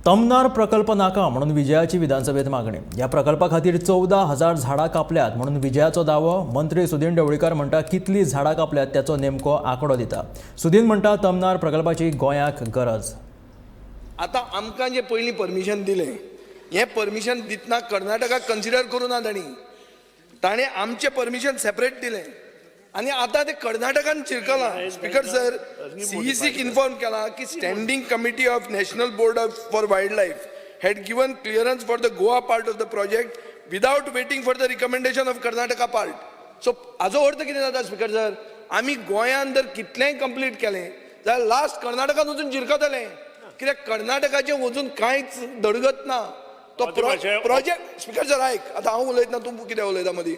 तमनार प्रकल्प नाका म्हणून विजयाची विधानसभेत मागणी. या प्रकल्पा खातीर 14,000 झाडां कापल्यात म्हणून विजयाचो दावो. मंत्री सुदीन ढवळीकर म्हणटा कितली झाडां कापल्यात त्याचो नेमको आंकडो दिता. सुदीन म्हणटा तमनार प्रकल्पाची गोंयाक गरज. आता आमकां जे पयलीं परमिशन दिलें हें परमिशन दितना कर्नाटकाक कन्सिडर करूं ना ताणें आमचें परमिशन सेपरेट दिलें आनी आतां ते कर्नाटकान चिरकलां. स्पीकर सर, CECक इन्फॉर्म केलां की standing committee of national board for wildlife had given clearance for the Goa part of the project without waiting for the recommendation of Karnataka part. So हाजो अर्थ कितें जाता स्पीकर सर, आमी गोंयान जर कितलेंय कंप्लीट केलें जाल्यार लास्ट कर्नाटकान वचून चिरकतलें, कित्याक कर्नाटकाचें वचून कांयच धडगत ना. तो प्रोजेक्ट स्पीकर सर आयक, आतां हांव उलयतना तूं कितें उलयता मदीं?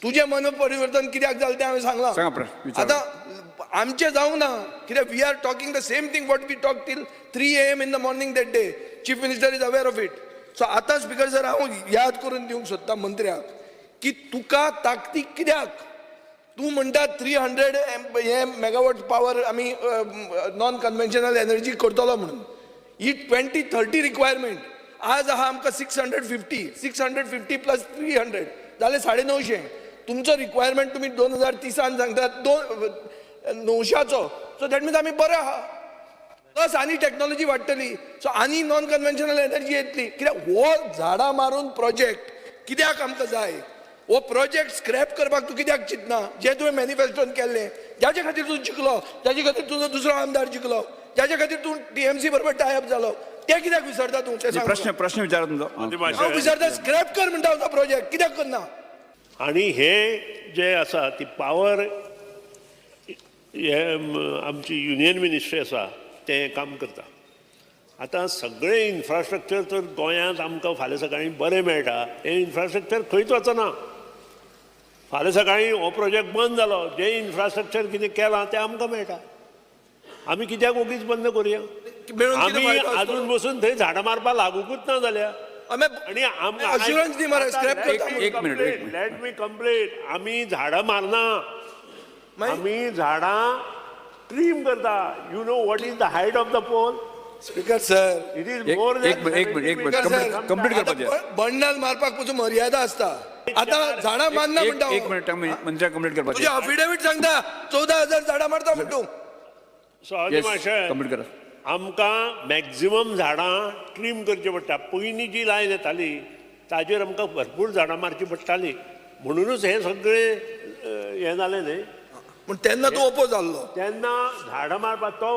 तुजें मन परिवर्तन कित्याक जालें तें हांवें सांगलां. आतां आमचें जावंक ना, कित्याक we are talking the same thing what we talk till 3 AM in the morning that day. Chief minister is aware of it. So आतां स्पीकर सर हांव याद करून दिवंक सोदता मंत्र्याक की तुका ताकतीक कित्याक तूं म्हणटा 300 हे मेगावॉट पावर आमी नॉन कन्व्हेन्शनल एनर्जी करतलो म्हणून. ही 2030 रिक्वायरमेंट आज आहा आमकां 650 प्लस 300 जाले 950. तुमचो रिक्वायरमेंट तुमी 2030 सांगतात 900चो. सो दॅट मिन्स आमी बरे आहा. प्लस आनी टॅक्नॉलॉजी वाडटली, सो आनी नॉन कन्व्हेन्शनल एनर्जी येतली. कित्याक हो झाडां मारून प्रोजेक्ट कित्याक आमकां जाय? हो प्रोजेक्ट स्क्रॅप करपाक तूं कित्याक चिंतना? जें तुवें मॅनिफेस्टोन केल्लें, ज्याचे खातीर तूं जिखलो, ज्याचे खातीर तुजो दुसरो आमदार जिखलो, ज्याचे खातीर तूं TMC बरोबर टायअप जालो, तें कित्याक विसरता तूं? तें सांग. प्रश्न विचारा तुमचो. हांव विचारता, स्क्रॅप कर म्हणटा तो प्रोजेक्ट कित्याक करना? आणि हे जे आसा ती पावर हे आमची युनियन मिनिस्ट्री आसा तें काम करता. आतां सगळें इन्फ्रास्ट्रक्चर तर गोंयांत आमकां फाल्यां सकाळीं बरें मेळटा. हें इन्फ्रास्ट्रक्चर खंयच वचना. फाल्यां सकाळीं हो प्रोजेक्ट बंद जालो, जें इन्फ्रास्ट्रक्चर कितें केलां तें आमकां मेळटा. आमी कित्याक ओगीच बंद करुया? आमी आजून बसून थंय झाडां मारपाक लागूकूच ना जाल्या. आणि अश्युरन्स दी मरे, स्क्रॅप करता. एक मिनिट. Let me complete. आमी झाडां मारना, आमी झाडां ट्रीम करता. You know what is the height of the pole? Speaker sir, it is more एक मिनिट कंप्लीट करपाचें. बंडल मारपाक पसून मर्यादा असता. आता झाडां मारना म्हणटा. एक मिनिट म्हणजे कंप्लीट करपाचें. तुझे अफिडेविट सांगता 14,000 झाडां मारता म्हणटा. सो हाजी मातशें कंप्लीट करा. आमकां मॅक्झिमम झाडां ट्रीम करची पडटा. पयलीं जी लायन येताली ताजेर आमकां भरपूर झाडां मारची पडटाली. म्हणूनच हे सगळें हें जालें न्ही. पूण तेन्ना तूं ओपो जाल्लो. तेन्ना झाडां मारपाक तो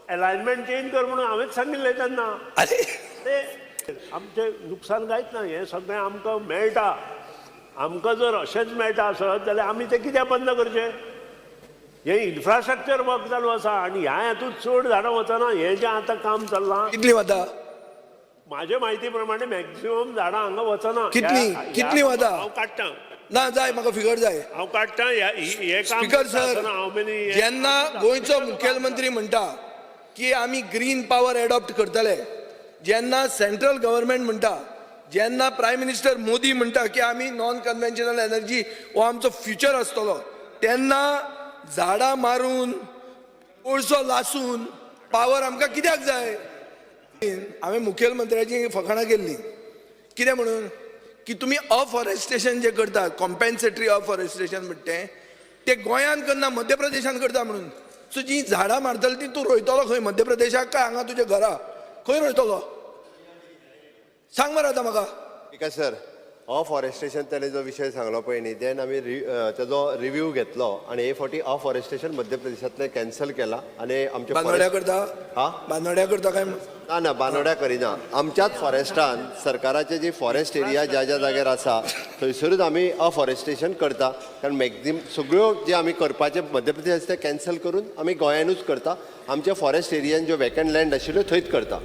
अलायनमेंट चेंज कर म्हणून हांवेंच सांगिल्लें तेन्ना. अरे ते आमचें नुकसान कांयच ना. हें सगळें आमकां मेळटा. आमकां जर अशेंच मेळटा आसत जाल्यार आमी तें कित्याक बंद करचें? हे इन्फ्रास्ट्रक्चर वर्क चालू आसा आनी ह्या हातूंत चड झाडां वचना. हें जें आतां काम चल्लां, कितली वता? म्हाजे म्हायती प्रमाणे मॅक्झिमम झाडां हांगा वचना. कितली वता? हांव काडटां. ना जाय, म्हाका फिगर जाय. हांव काडटां. हे काम स्पीकर सर, हांव मेनी जेन्ना गोंयचो मुखेलमंत्री म्हणटा की आमी ग्रीन पॉवर एडॉप्ट करतले, जेन्ना सेंट्रल गव्हर्नमेंट म्हणटा, जेन्ना प्रायम मिनिस्टर मोदी म्हणटा की आमी नॉन कन्व्हेन्शनल एनर्जी हो आमचो फ्युचर आसतलो, तेन्ना झाडां मारून कोळसो लासून पावर आमकां कित्याक जाय? हांवें मुखेलमंत्र्याची फकाणां केल्ली. कितें म्हणून? की तुमी अफॉरेस्टेशन जे करतात, कॉम्पेन्सेटरी अफॉरेस्टेशन म्हणटा ते गोंयान करना, मध्य प्रदेशान करता म्हणून. सो जी झाडां मारतली ती तूं रोयतलो खंय? मध्य प्रदेशाक काय हांगा तुज्या घरा? खंय रोयतलो? सांग मरे आतां म्हाका. बिकॉज सर, अफॉरेस्टेशन त्याने जो विषय सांगलो पळय न्ही, देन आमी तेजो रिव्यू घेतलो आनी हे फावटी अफॉरेस्टेशन मध्य प्रदेशांतले कॅन्सल केला. आनी आमच्या बानोड्या करता? हा, बानोड्या करता काय? ना बानोड्या करिना. आमच्याच फॉरेस्टान सरकाराचे जी फॉरेस्ट एरिया ज्या ज्या जाग्यार आसा थंयसरूच आमी अफॉरेस्टेशन करता. कारण मॅक्झिमम सगळ्यो जे आमी करपाचे मध्य प्रदेश ते कॅन्सल करून आमी गोंयानूच करता. आमच्या फॉरेस्ट एरियान ज्यो वेकंट लँड आशिल्ल्यो थंयच करता.